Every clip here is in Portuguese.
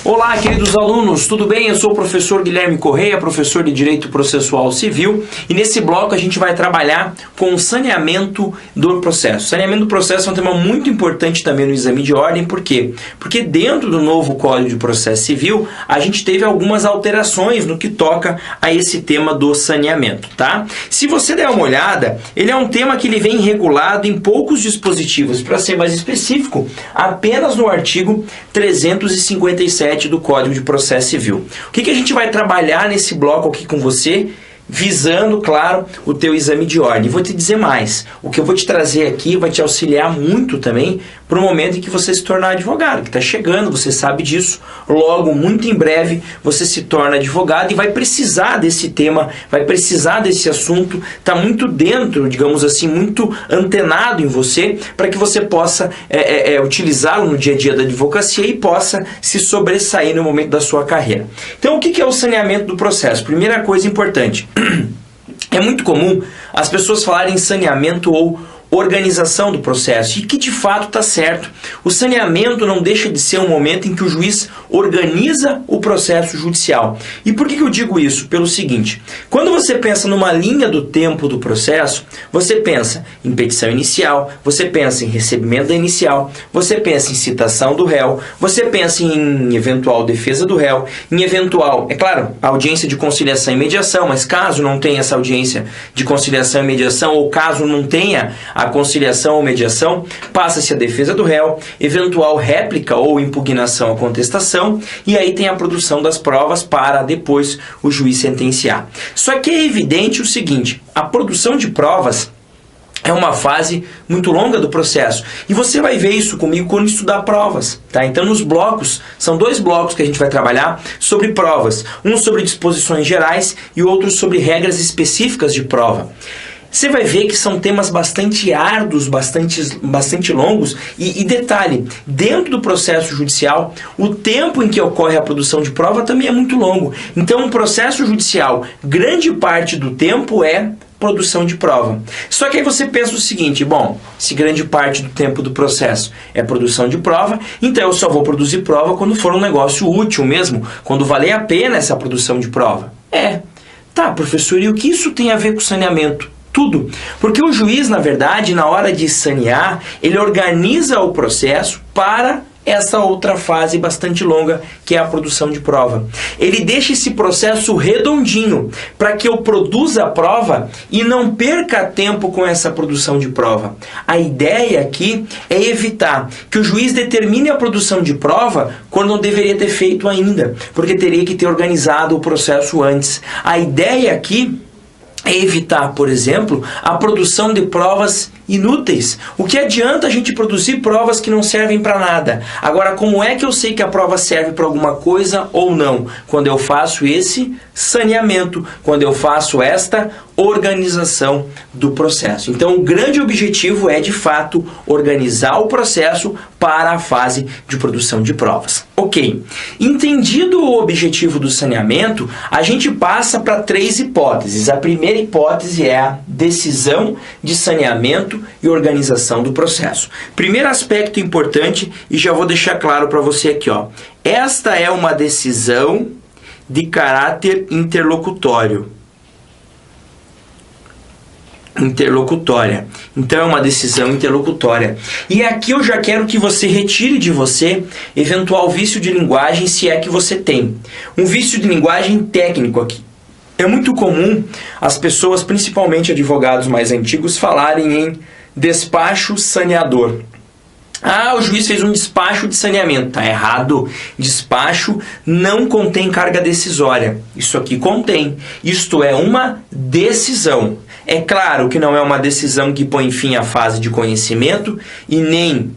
Olá, queridos alunos, tudo bem? Eu sou o professor Guilherme Correia, professor de Direito Processual Civil, e nesse bloco a gente vai trabalhar com o saneamento do processo. Saneamento do processo é um tema muito importante também no exame de ordem, por quê? Porque dentro do novo Código de Processo Civil, a gente teve algumas alterações no que toca a esse tema do saneamento, tá? Se você der uma olhada, ele é um tema que ele vem regulado em poucos dispositivos, para ser mais específico, apenas no artigo 357 do Código de Processo Civil. O que a gente vai trabalhar nesse bloco aqui com você, visando, claro, o teu exame de ordem. Vou te dizer mais. O que eu vou te trazer aqui vai te auxiliar muito também para o momento em que você se tornar advogado, que está chegando, você sabe disso. Logo, muito em breve, você se torna advogado e vai precisar desse tema, vai precisar desse assunto, está muito dentro, digamos assim, muito antenado em você, para que você possa utilizá-lo no dia a dia da advocacia e possa se sobressair no momento da sua carreira. Então, o que é o saneamento do processo? Primeira coisa importante. É muito comum as pessoas falarem em saneamento ou organização do processo, e que de fato está certo. O saneamento não deixa de ser um momento em que o juiz organiza o processo judicial. E por que eu digo isso? Pelo seguinte, quando você pensa numa linha do tempo do processo, você pensa em petição inicial, você pensa em recebimento da inicial, você pensa em citação do réu, você pensa em eventual defesa do réu, em eventual, é claro, audiência de conciliação e mediação, mas caso não tenha essa audiência de conciliação e mediação, ou caso não tenha a conciliação ou mediação, passa-se a defesa do réu, eventual réplica ou impugnação à contestação, e aí tem a produção das provas para depois o juiz sentenciar. Só que é evidente o seguinte, a produção de provas é uma fase muito longa do processo. E você vai ver isso comigo quando estudar provas, tá? Então, nos blocos, são dois blocos que a gente vai trabalhar sobre provas. Um sobre disposições gerais e outro sobre regras específicas de prova. Você vai ver que são temas bastante árduos, bastante longos e detalhe, dentro do processo judicial, o tempo em que ocorre a produção de prova também é muito longo. Então, o processo judicial, grande parte do tempo é produção de prova. Só que aí você pensa o seguinte, bom, se grande parte do tempo do processo é produção de prova, então eu só vou produzir prova quando for um negócio útil mesmo, quando valer a pena essa produção de prova. Tá, professor, e o que isso tem a ver com saneamento? Tudo. Porque o juiz, na verdade, na hora de sanear, ele organiza o processo para essa outra fase bastante longa, que é a produção de prova. Ele deixa esse processo redondinho, para que eu produza a prova e não perca tempo com essa produção de prova. A ideia aqui é evitar que o juiz determine a produção de prova quando não deveria ter feito ainda, porque teria que ter organizado o processo antes. A ideia aqui é evitar, por exemplo, a produção de provas inúteis. O que adianta a gente produzir provas que não servem para nada? Agora, como é que eu sei que a prova serve para alguma coisa ou não? Quando eu faço esse saneamento, quando eu faço esta organização do processo. Então, o grande objetivo é, de fato, organizar o processo para a fase de produção de provas. Ok. Entendido o objetivo do saneamento, a gente passa para três hipóteses. A primeira hipótese é a decisão de saneamento e organização do processo. Primeiro aspecto importante, e já vou deixar claro para você aqui, ó. Esta é uma decisão de caráter interlocutória. Então é uma decisão interlocutória. E aqui eu já quero que você retire de você eventual vício de linguagem, se é que você tem. Um vício de linguagem técnico aqui. É muito comum as pessoas, principalmente advogados mais antigos, falarem em despacho saneador. Ah, o juiz fez um despacho de saneamento. Está errado. Despacho não contém carga decisória. Isso aqui contém. Isto é uma decisão. É claro que não é uma decisão que põe fim à fase de conhecimento e nem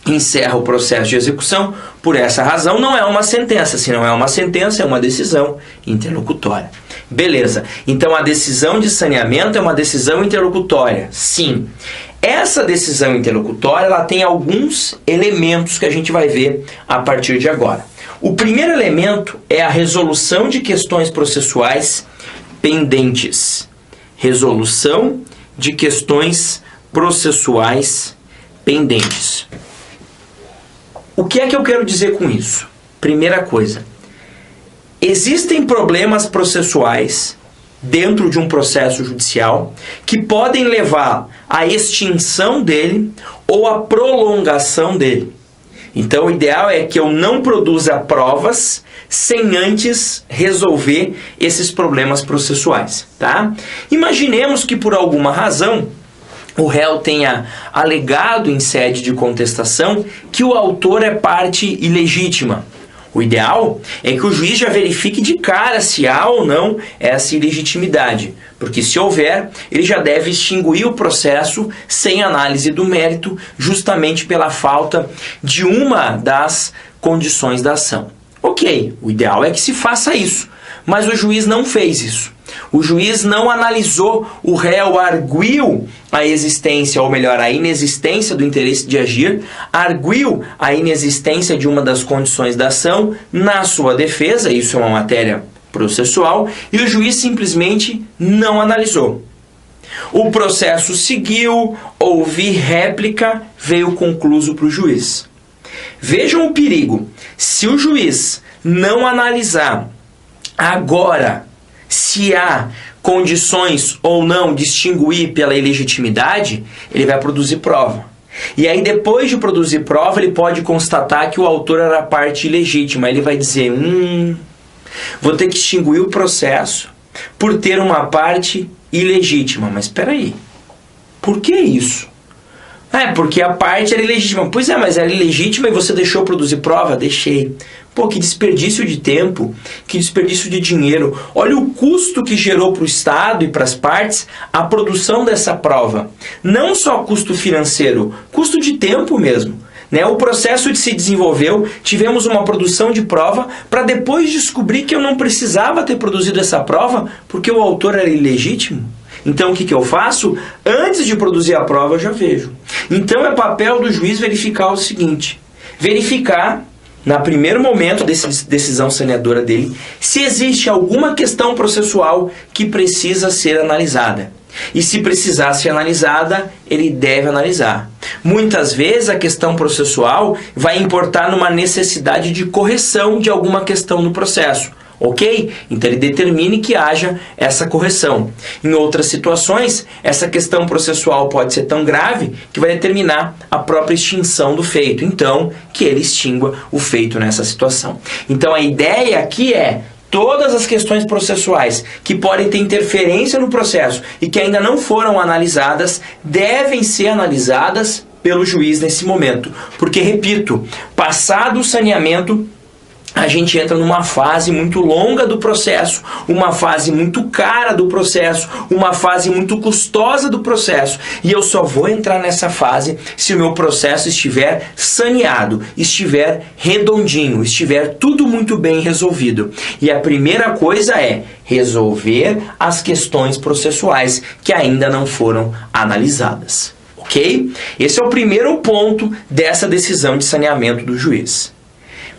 encerra o processo de execução. Por essa razão, não é uma sentença. Se não é uma sentença, é uma decisão interlocutória. Beleza. Então, a decisão de saneamento é uma decisão interlocutória. Sim. Essa decisão interlocutória ela tem alguns elementos que a gente vai ver a partir de agora. O primeiro elemento é a resolução de questões processuais pendentes. Resolução de questões processuais pendentes. O que é que eu quero dizer com isso? Primeira coisa, existem problemas processuais dentro de um processo judicial que podem levar à extinção dele ou à prolongação dele. Então, o ideal é que eu não produza provas sem antes resolver esses problemas processuais, tá? Imaginemos que por alguma razão o réu tenha alegado em sede de contestação que o autor é parte ilegítima. O ideal é que o juiz já verifique de cara se há ou não essa ilegitimidade, porque se houver, ele já deve extinguir o processo sem análise do mérito, justamente pela falta de uma das condições da ação. Ok, o ideal é que se faça isso, mas o juiz não fez isso. O juiz não analisou, o réu arguiu a existência, ou melhor, a inexistência do interesse de agir, arguiu a inexistência de uma das condições da ação na sua defesa, isso é uma matéria processual, e o juiz simplesmente não analisou. O processo seguiu, houve réplica, veio concluso para o juiz. Vejam o perigo. Se o juiz não analisar agora se há condições ou não de extinguir pela ilegitimidade, ele vai produzir prova. E aí, depois de produzir prova, ele pode constatar que o autor era a parte ilegítima. Ele vai dizer, vou ter que extinguir o processo por ter uma parte ilegítima. Mas espera aí, por que isso? Porque a parte era ilegítima. Pois é, mas era ilegítima e você deixou produzir prova? Deixei. Pô, que desperdício de tempo, que desperdício de dinheiro. Olha o custo que gerou para o Estado e para as partes a produção dessa prova. Não só custo financeiro, custo de tempo mesmo. O processo se desenvolveu, tivemos uma produção de prova para depois descobrir que eu não precisava ter produzido essa prova porque o autor era ilegítimo. Então, o que eu faço? Antes de produzir a prova, eu já vejo. Então, é papel do juiz verificar o seguinte. Verificar, no primeiro momento dessa decisão saneadora dele, se existe alguma questão processual que precisa ser analisada. E se precisar ser analisada, ele deve analisar. Muitas vezes a questão processual vai importar numa necessidade de correção de alguma questão no processo. Ok? Então ele determine que haja essa correção. Em outras situações, essa questão processual pode ser tão grave que vai determinar a própria extinção do feito. Então, que ele extingua o feito nessa situação. Então a ideia aqui é todas as questões processuais que podem ter interferência no processo e que ainda não foram analisadas, devem ser analisadas pelo juiz nesse momento. Porque, repito, passado o saneamento, a gente entra numa fase muito longa do processo, uma fase muito cara do processo, uma fase muito custosa do processo. E eu só vou entrar nessa fase se o meu processo estiver saneado, estiver redondinho, estiver tudo muito bem resolvido. E a primeira coisa é resolver as questões processuais que ainda não foram analisadas. Ok? Esse é o primeiro ponto dessa decisão de saneamento do juiz.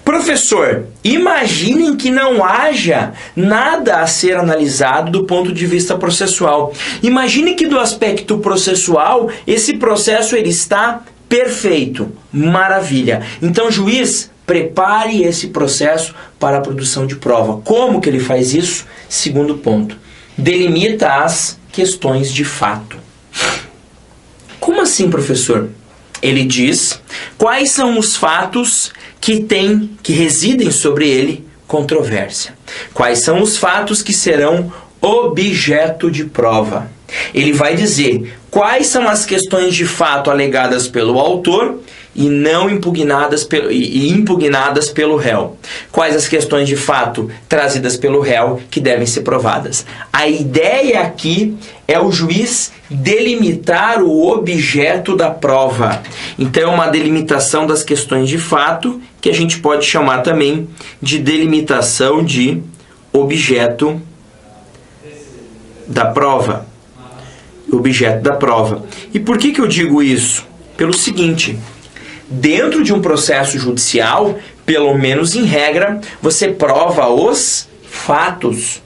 Professor, imaginem que não haja nada a ser analisado do ponto de vista processual. Imagine que do aspecto processual, esse processo ele está perfeito. Maravilha. Então, juiz, prepare esse processo para a produção de prova. Como que ele faz isso? Segundo ponto. Delimita as questões de fato. Como assim, professor? Ele diz quais são os fatos que residem sobre ele controvérsia. Quais são os fatos que serão objeto de prova. Ele vai dizer quais são as questões de fato alegadas pelo autor e não impugnadas pelo réu. Quais as questões de fato trazidas pelo réu que devem ser provadas. A ideia aqui é o juiz delimitar o objeto da prova. Então, é uma delimitação das questões de fato, que a gente pode chamar também de delimitação de objeto da prova. Objeto da prova. E por que eu digo isso? Pelo seguinte, dentro de um processo judicial, pelo menos em regra, você prova os fatos.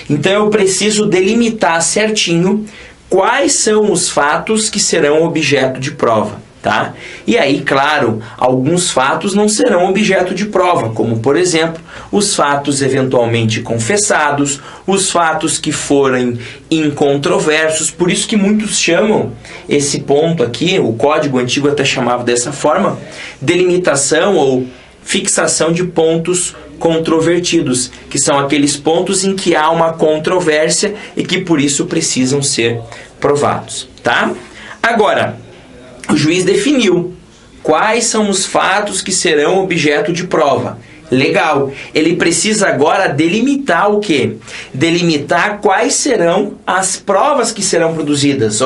Então eu preciso delimitar certinho quais são os fatos que serão objeto de prova. Tá? E aí, claro, alguns fatos não serão objeto de prova, como, por exemplo, os fatos eventualmente confessados, os fatos que forem incontroversos. Por isso que muitos chamam esse ponto aqui, o Código Antigo até chamava dessa forma, delimitação ou fixação de pontos controvertidos, que são aqueles pontos em que há uma controvérsia e que por isso precisam ser provados. Tá? Agora, o juiz definiu quais são os fatos que serão objeto de prova. Legal. Ele precisa agora delimitar o quê? Delimitar quais serão as provas que serão produzidas.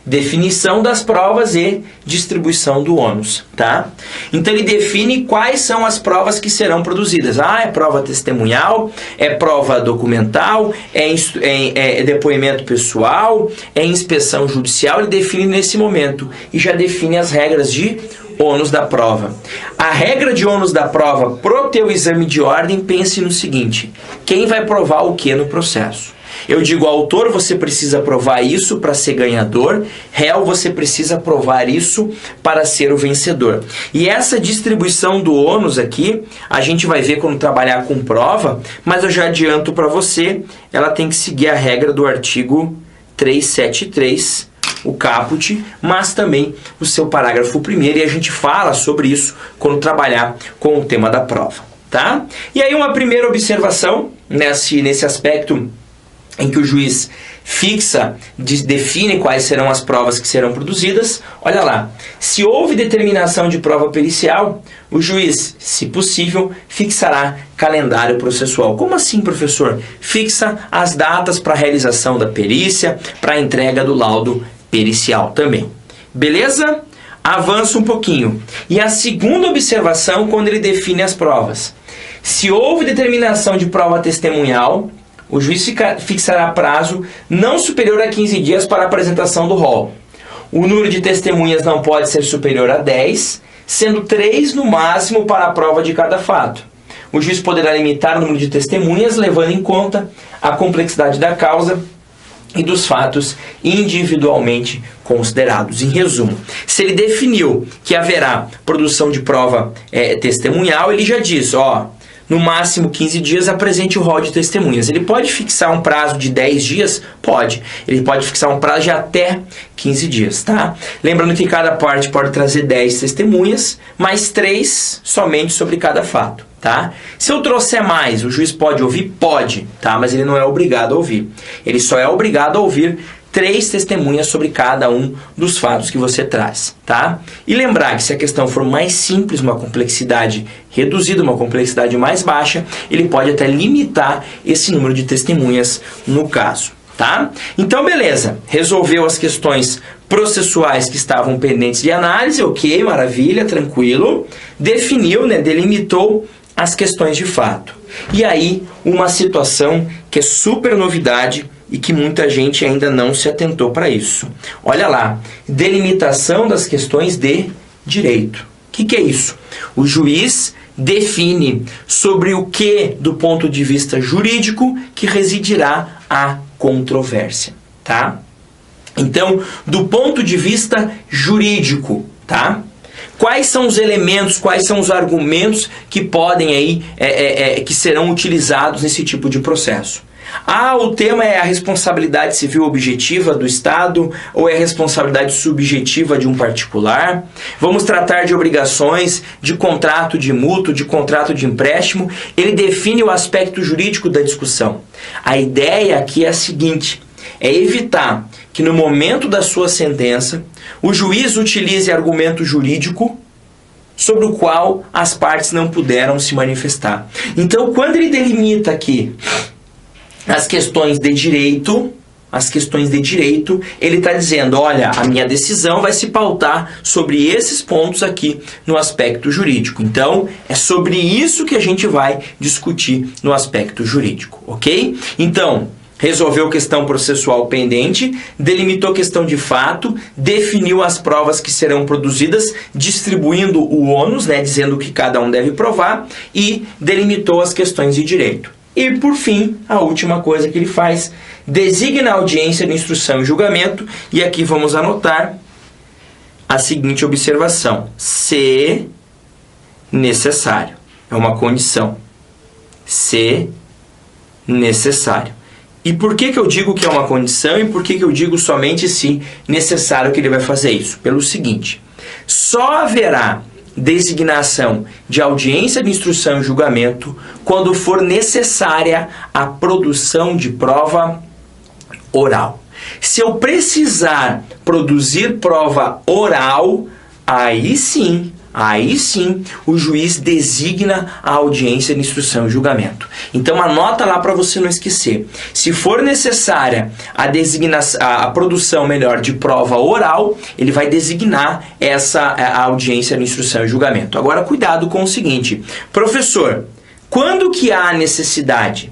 Definição das provas e distribuição do ônus, tá? Então ele define quais são as provas que serão produzidas. É prova testemunhal, é prova documental, é depoimento pessoal, é inspeção judicial. Ele define nesse momento e já define as regras de ônus da prova. A regra de ônus da prova pro teu exame de ordem, pense no seguinte: quem vai provar o que no processo? Eu digo, autor, você precisa provar isso para ser ganhador. Réu, você precisa provar isso para ser o vencedor. E essa distribuição do ônus aqui, a gente vai ver quando trabalhar com prova, mas eu já adianto para você, ela tem que seguir a regra do artigo 373, o caput, mas também o seu parágrafo 1º, e a gente fala sobre isso quando trabalhar com o tema da prova, tá? E aí uma primeira observação nesse aspecto em que o juiz define quais serão as provas que serão produzidas. Olha lá, se houve determinação de prova pericial, o juiz, se possível, fixará calendário processual. Como assim, professor? Fixa as datas para a realização da perícia, para a entrega do laudo pericial também. Beleza? Avança um pouquinho. E a segunda observação, quando ele define as provas. Se houve determinação de prova testemunhal, o juiz fixará prazo não superior a 15 dias para a apresentação do rol. O número de testemunhas não pode ser superior a 10, sendo 3 no máximo para a prova de cada fato. O juiz poderá limitar o número de testemunhas, levando em conta a complexidade da causa e dos fatos individualmente considerados. Em resumo, se ele definiu que haverá produção de prova testemunhal, ele já diz, no máximo 15 dias, apresente o rol de testemunhas. Ele pode fixar um prazo de 10 dias? Pode. Ele pode fixar um prazo de até 15 dias, tá? Lembrando que cada parte pode trazer 10 testemunhas, mais 3 somente sobre cada fato, tá? Se eu trouxer mais, o juiz pode ouvir? Pode, tá? Mas ele não é obrigado a ouvir. Ele só é obrigado a ouvir 3 testemunhas sobre cada um dos fatos que você traz, tá? E lembrar que se a questão for mais simples, uma complexidade reduzida, uma complexidade mais baixa, ele pode até limitar esse número de testemunhas no caso, tá? Então, beleza. Resolveu as questões processuais que estavam pendentes de análise, ok, maravilha, tranquilo. Definiu, delimitou as questões de fato. E aí, uma situação que é super novidade e que muita gente ainda não se atentou para isso. Olha lá, delimitação das questões de direito. O que é isso? O juiz define sobre o que, do ponto de vista jurídico, que residirá a controvérsia, tá? Então, do ponto de vista jurídico, tá? Quais são os elementos, quais são os argumentos que podem aí, que serão utilizados nesse tipo de processo? O tema é a responsabilidade civil objetiva do Estado ou é a responsabilidade subjetiva de um particular? Vamos tratar de obrigações, de contrato de mútuo, de contrato de empréstimo. Ele define o aspecto jurídico da discussão. A ideia aqui é a seguinte, é evitar que no momento da sua sentença o juiz utilize argumento jurídico sobre o qual as partes não puderam se manifestar. Então, quando ele delimita aqui as questões de direito, ele está dizendo, olha, a minha decisão vai se pautar sobre esses pontos aqui no aspecto jurídico. Então, é sobre isso que a gente vai discutir no aspecto jurídico, ok? Então, resolveu questão processual pendente, delimitou questão de fato, definiu as provas que serão produzidas, distribuindo o ônus, dizendo o que cada um deve provar, e delimitou as questões de direito. E, por fim, a última coisa que ele faz, designa a audiência de instrução e julgamento, e aqui vamos anotar a seguinte observação: se necessário. É uma condição. Se necessário. E por que eu digo que é uma condição e por que eu digo somente se necessário que ele vai fazer isso? Pelo seguinte: só haverá designação de audiência de instrução e julgamento quando for necessária a produção de prova oral. Se eu precisar produzir prova oral, aí sim, o juiz designa a audiência de instrução e julgamento. Então anota lá para você não esquecer. Se for necessária a produção de prova oral, ele vai designar a audiência de instrução e julgamento. Agora cuidado com o seguinte: professor, quando que há necessidade?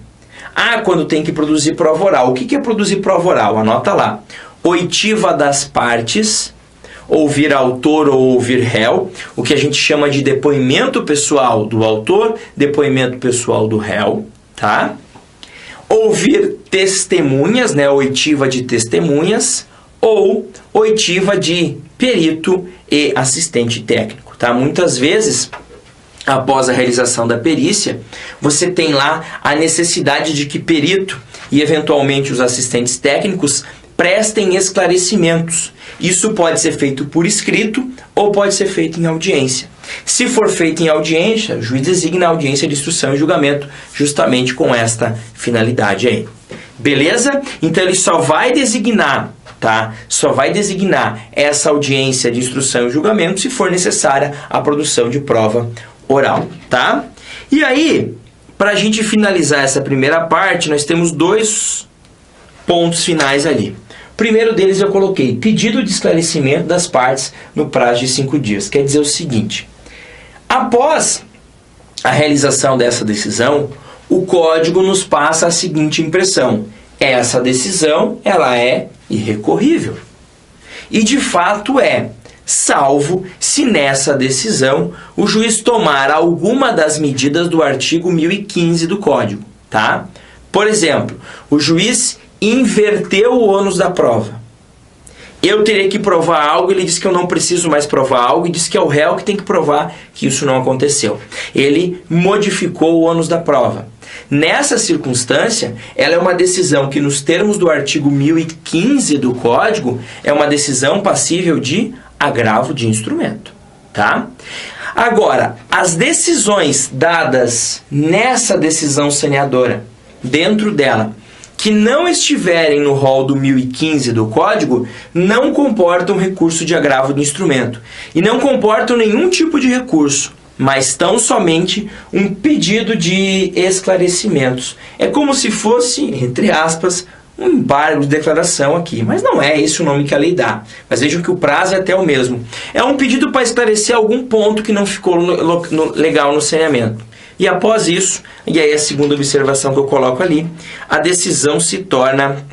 Quando tem que produzir prova oral. O que é produzir prova oral? Anota lá. Oitiva das partes, ouvir autor ou ouvir réu, o que a gente chama de depoimento pessoal do autor, depoimento pessoal do réu, tá? Ouvir testemunhas, oitiva de testemunhas, ou oitiva de perito e assistente técnico, tá? Muitas vezes, após a realização da perícia, você tem lá a necessidade de que perito e eventualmente os assistentes técnicos prestem esclarecimentos. Isso pode ser feito por escrito ou pode ser feito em audiência. Se for feito em audiência, o juiz designa a audiência de instrução e julgamento justamente com esta finalidade aí. Beleza? Então ele só vai designar, tá? Só vai designar essa audiência de instrução e julgamento se for necessária a produção de prova oral, tá? E aí, para a gente finalizar essa primeira parte, nós temos 2 pontos finais ali. O primeiro deles eu coloquei: pedido de esclarecimento das partes no prazo de 5 dias. Quer dizer o seguinte: após a realização dessa decisão, o código nos passa a seguinte impressão: essa decisão ela é irrecorrível. E de fato é, salvo se nessa decisão o juiz tomar alguma das medidas do artigo 1015 do Código, tá? Por exemplo, o juiz inverteu o ônus da prova. Eu teria que provar algo, ele disse que eu não preciso mais provar algo e disse que é o réu que tem que provar que isso não aconteceu. Ele modificou o ônus da prova. Nessa circunstância, ela é uma decisão que, nos termos do artigo 1015 do Código, é uma decisão passível de agravo de instrumento, tá? Agora, as decisões dadas nessa decisão saneadora, dentro dela, que não estiverem no rol do 1015 do Código, não comportam recurso de agravo de instrumento e não comportam nenhum tipo de recurso, mas tão somente um pedido de esclarecimentos. É como se fosse, entre aspas, um embargo de declaração aqui, mas não é esse o nome que a lei dá. Mas vejam que o prazo é até o mesmo. É um pedido para esclarecer algum ponto que não ficou legal no saneamento. E após isso, e aí a segunda observação que eu coloco ali, a decisão se torna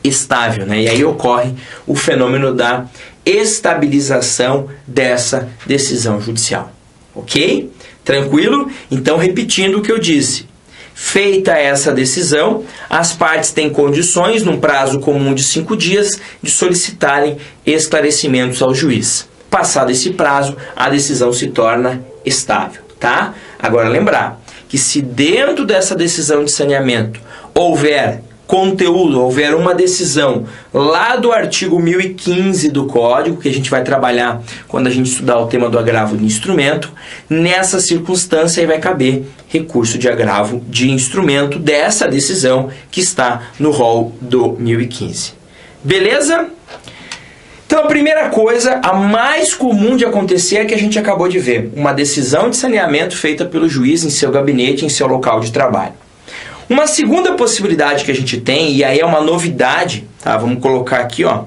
estável, né? E aí ocorre o fenômeno da estabilização dessa decisão judicial. Ok? Tranquilo? Então, repetindo o que eu disse. Feita essa decisão, as partes têm condições, num prazo comum de 5 dias, de solicitarem esclarecimentos ao juiz. Passado esse prazo, a decisão se torna estável, tá? Agora, lembrar que se dentro dessa decisão de saneamento houver conteúdo, houver uma decisão lá do artigo 1015 do Código, que a gente vai trabalhar quando a gente estudar o tema do agravo de instrumento, nessa circunstância aí vai caber recurso de agravo de instrumento dessa decisão que está no rol do 1015. Beleza? Então a primeira coisa, a mais comum de acontecer é que a gente acabou de ver, uma decisão de saneamento feita pelo juiz em seu gabinete, em seu local de trabalho. Uma segunda possibilidade que a gente tem, e aí é uma novidade, tá? Vamos colocar aqui, ó.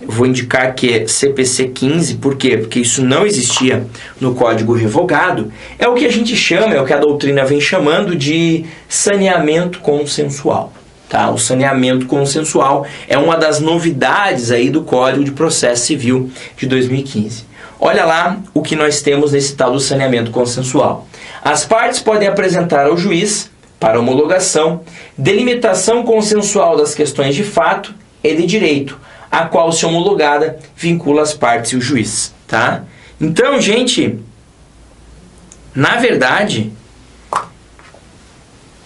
Eu vou indicar que é CPC 15, por quê? Porque isso não existia no Código Revogado. É o que a gente chama, é o que a doutrina vem chamando de saneamento consensual. Tá? O saneamento consensual é uma das novidades aí do Código de Processo Civil de 2015. Olha lá o que nós temos nesse tal do saneamento consensual. As partes podem apresentar ao juiz, para homologação, delimitação consensual das questões de fato e de direito, a qual, se homologada, vincula as partes e o juiz, tá? Então, gente, na verdade,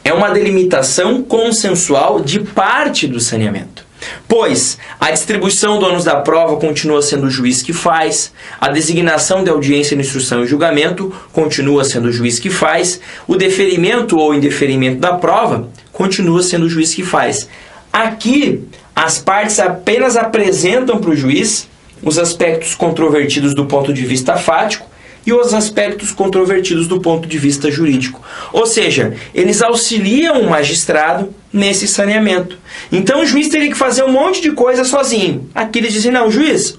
é uma delimitação consensual de parte do saneamento. Pois a distribuição do ônus da prova continua sendo o juiz que faz, a designação de audiência de instrução e julgamento continua sendo o juiz que faz, o deferimento ou indeferimento da prova continua sendo o juiz que faz. Aqui, as partes apenas apresentam para o juiz os aspectos controvertidos do ponto de vista fático e os aspectos controvertidos do ponto de vista jurídico. Ou seja, eles auxiliam o magistrado nesse saneamento. Então o juiz teria que fazer um monte de coisa sozinho. Aqui eles dizem, não, juiz,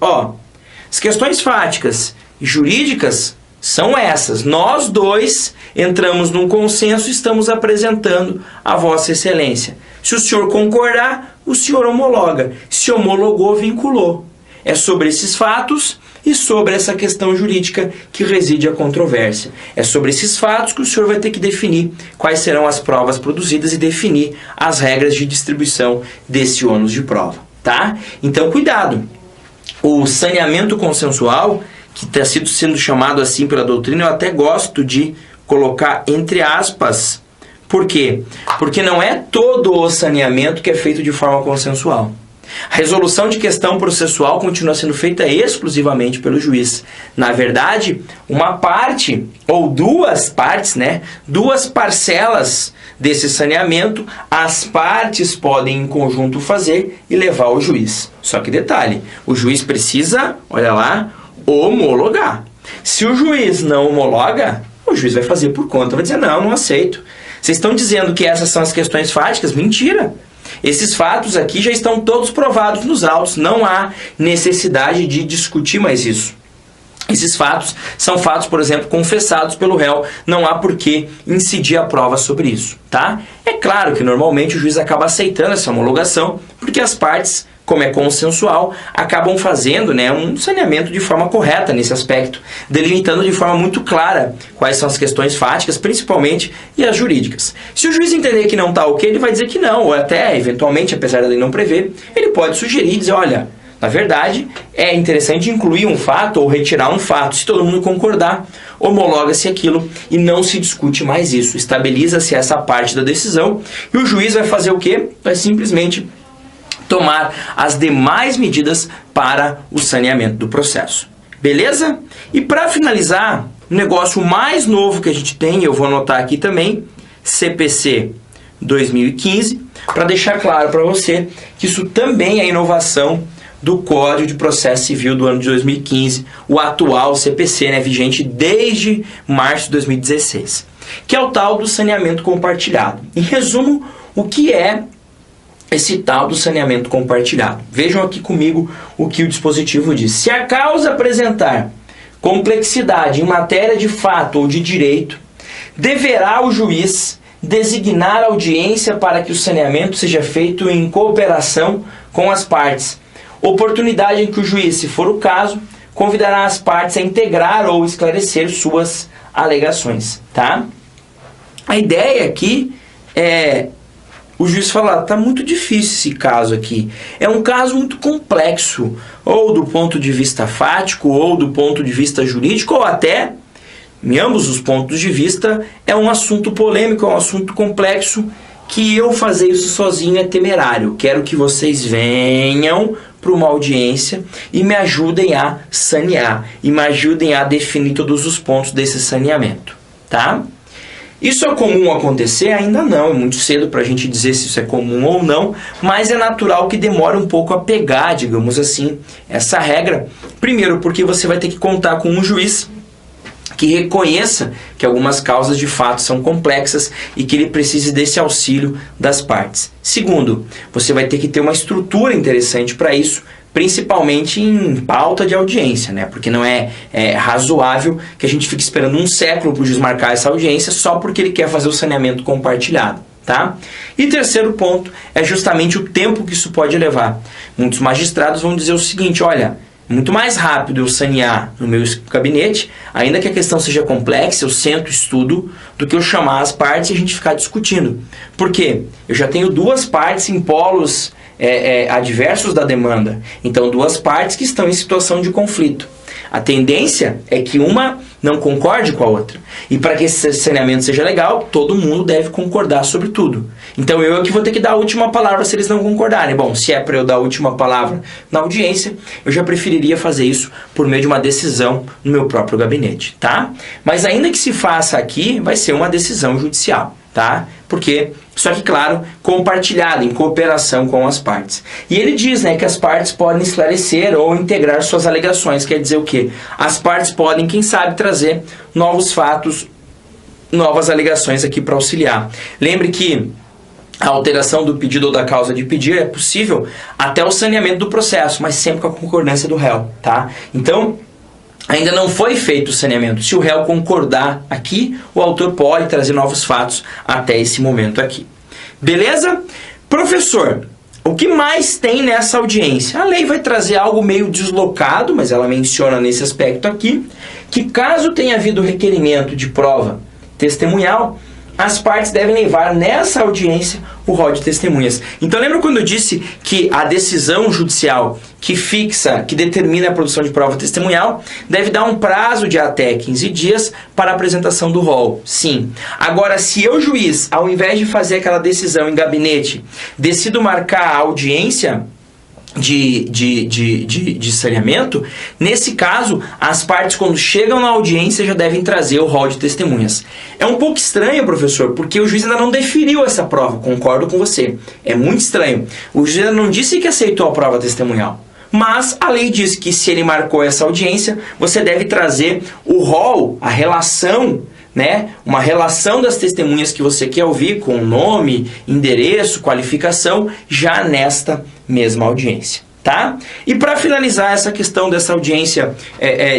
as questões fáticas e jurídicas são essas. Nós dois entramos num consenso e estamos apresentando a Vossa Excelência. Se o senhor concordar, o senhor homologa. Se homologou, vinculou. É sobre esses fatos e sobre essa questão jurídica que reside a controvérsia. É sobre esses fatos que o senhor vai ter que definir quais serão as provas produzidas e definir as regras de distribuição desse ônus de prova, tá? Então, cuidado. O saneamento consensual, que está sendo chamado assim pela doutrina, eu até gosto de colocar entre aspas. Por quê? Porque não é todo o saneamento que é feito de forma consensual. A resolução de questão processual continua sendo feita exclusivamente pelo juiz. Na verdade, uma parte ou duas partes, duas parcelas desse saneamento, as partes podem em conjunto fazer e levar ao juiz. Só que detalhe, o juiz precisa, olha lá, homologar. Se o juiz não homologa, o juiz vai fazer por conta, vai dizer, não aceito. Vocês estão dizendo que essas são as questões fáticas? Mentira! Esses fatos aqui já estão todos provados nos autos, não há necessidade de discutir mais isso. Esses fatos são fatos, por exemplo, confessados pelo réu, não há por que incidir a prova sobre isso, tá? É claro que normalmente o juiz acaba aceitando essa homologação, porque as partes, como é consensual, acabam fazendo um saneamento de forma correta nesse aspecto, delimitando de forma muito clara quais são as questões fáticas, principalmente, e as jurídicas. Se o juiz entender que não está ok, ele vai dizer que não, ou até, eventualmente, apesar da lei não prever, ele pode sugerir e dizer, olha, na verdade, é interessante incluir um fato ou retirar um fato. Se todo mundo concordar, homologa-se aquilo e não se discute mais isso. Estabiliza-se essa parte da decisão e o juiz vai fazer o quê? Vai simplesmente tomar as demais medidas para o saneamento do processo. Beleza? E para finalizar, o negócio mais novo que a gente tem, eu vou anotar aqui também, CPC 2015, para deixar claro para você que isso também é inovação do Código de Processo Civil do ano de 2015, o atual CPC, vigente desde março de 2016, que é o tal do saneamento compartilhado. Em resumo, o que é esse tal do saneamento compartilhado? Vejam aqui comigo o que o dispositivo diz. Se a causa apresentar complexidade em matéria de fato ou de direito, deverá o juiz designar audiência para que o saneamento seja feito em cooperação com as partes. Oportunidade em que o juiz, se for o caso, convidará as partes a integrar ou esclarecer suas alegações, tá? A ideia aqui é o juiz falar, tá muito difícil esse caso aqui. É um caso muito complexo, ou do ponto de vista fático, ou do ponto de vista jurídico, ou até, em ambos os pontos de vista, é um assunto polêmico, é um assunto complexo, que eu fazer isso sozinho é temerário. Quero que vocês venham para uma audiência e me ajudem a sanear, e me ajudem a definir todos os pontos desse saneamento, tá? Isso é comum acontecer? Ainda não, é muito cedo para a gente dizer se isso é comum ou não, mas é natural que demore um pouco a pegar, digamos assim, essa regra. Primeiro, porque você vai ter que contar com um juiz que reconheça que algumas causas de fato são complexas e que ele precise desse auxílio das partes. Segundo, você vai ter que ter uma estrutura interessante para isso, principalmente em pauta de audiência, porque não é razoável que a gente fique esperando um século para o juiz marcar essa audiência só porque ele quer fazer o saneamento compartilhado, tá? E terceiro ponto é justamente o tempo que isso pode levar. Muitos magistrados vão dizer o seguinte, olha, muito mais rápido eu sanear no meu gabinete, ainda que a questão seja complexa, eu sento, estudo, do que eu chamar as partes e a gente ficar discutindo. Por quê? Eu já tenho duas partes em polos adversos da demanda. Então, duas partes que estão em situação de conflito. A tendência é que uma não concorde com a outra. E para que esse saneamento seja legal, todo mundo deve concordar sobre tudo. Então eu que vou ter que dar a última palavra se eles não concordarem. Bom, se é para eu dar a última palavra na audiência, eu já preferiria fazer isso por meio de uma decisão no meu próprio gabinete, tá? Mas ainda que se faça aqui, vai ser uma decisão judicial, tá? Porque, só que claro, compartilhado, em cooperação com as partes. E ele diz, né, que as partes podem esclarecer ou integrar suas alegações. Quer dizer o quê? As partes podem, quem sabe, trazer novos fatos, novas alegações aqui para auxiliar. Lembre que a alteração do pedido ou da causa de pedir é possível até o saneamento do processo, mas sempre com a concordância do réu, tá? Então, ainda não foi feito o saneamento. Se o réu concordar aqui, o autor pode trazer novos fatos até esse momento aqui. Beleza? Professor, o que mais tem nessa audiência? A lei vai trazer algo meio deslocado, mas ela menciona nesse aspecto aqui, que caso tenha havido requerimento de prova testemunhal, as partes devem levar nessa audiência o rol de testemunhas. Então lembra quando eu disse que a decisão judicial que fixa, que determina a produção de prova testemunhal, deve dar um prazo de até 15 dias para a apresentação do rol? Sim. Agora, se eu, juiz, ao invés de fazer aquela decisão em gabinete, decido marcar a audiência de saneamento, nesse caso, as partes, quando chegam na audiência, já devem trazer o rol de testemunhas. É um pouco estranho, professor, porque o juiz ainda não deferiu essa prova, concordo com você. É muito estranho. O juiz ainda não disse que aceitou a prova testemunhal. Mas a lei diz que se ele marcou essa audiência, você deve trazer o rol, a relação, né? Uma relação das testemunhas que você quer ouvir, com nome, endereço, qualificação, já nesta mesma audiência, tá? E para finalizar essa questão dessa audiência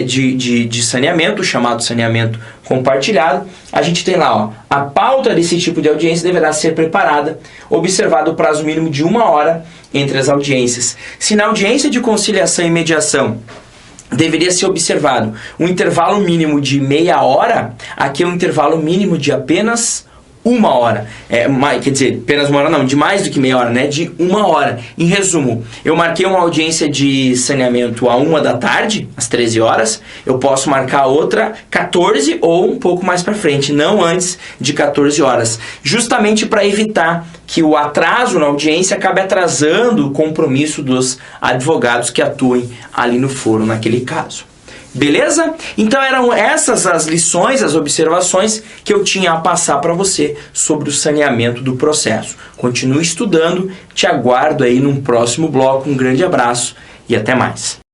de saneamento, chamado saneamento compartilhado, a gente tem lá, ó, a pauta desse tipo de audiência deverá ser preparada, observado o prazo mínimo de 1 hora entre as audiências. Se na audiência de conciliação e mediação deveria ser observado um intervalo mínimo de meia hora, aqui é um intervalo mínimo de apenas 1 hora. Quer dizer, apenas 1 hora não, de mais do que meia hora, né? De 1 hora. Em resumo, eu marquei uma audiência de saneamento à 1 da tarde, às 13 horas, eu posso marcar outra 14 ou um pouco mais para frente, não antes de 14 horas. Justamente para evitar que o atraso na audiência acabe atrasando o compromisso dos advogados que atuem ali no foro naquele caso. Beleza? Então eram essas as lições, as observações que eu tinha a passar para você sobre o saneamento do processo. Continue estudando, te aguardo aí num próximo bloco. Um grande abraço e até mais.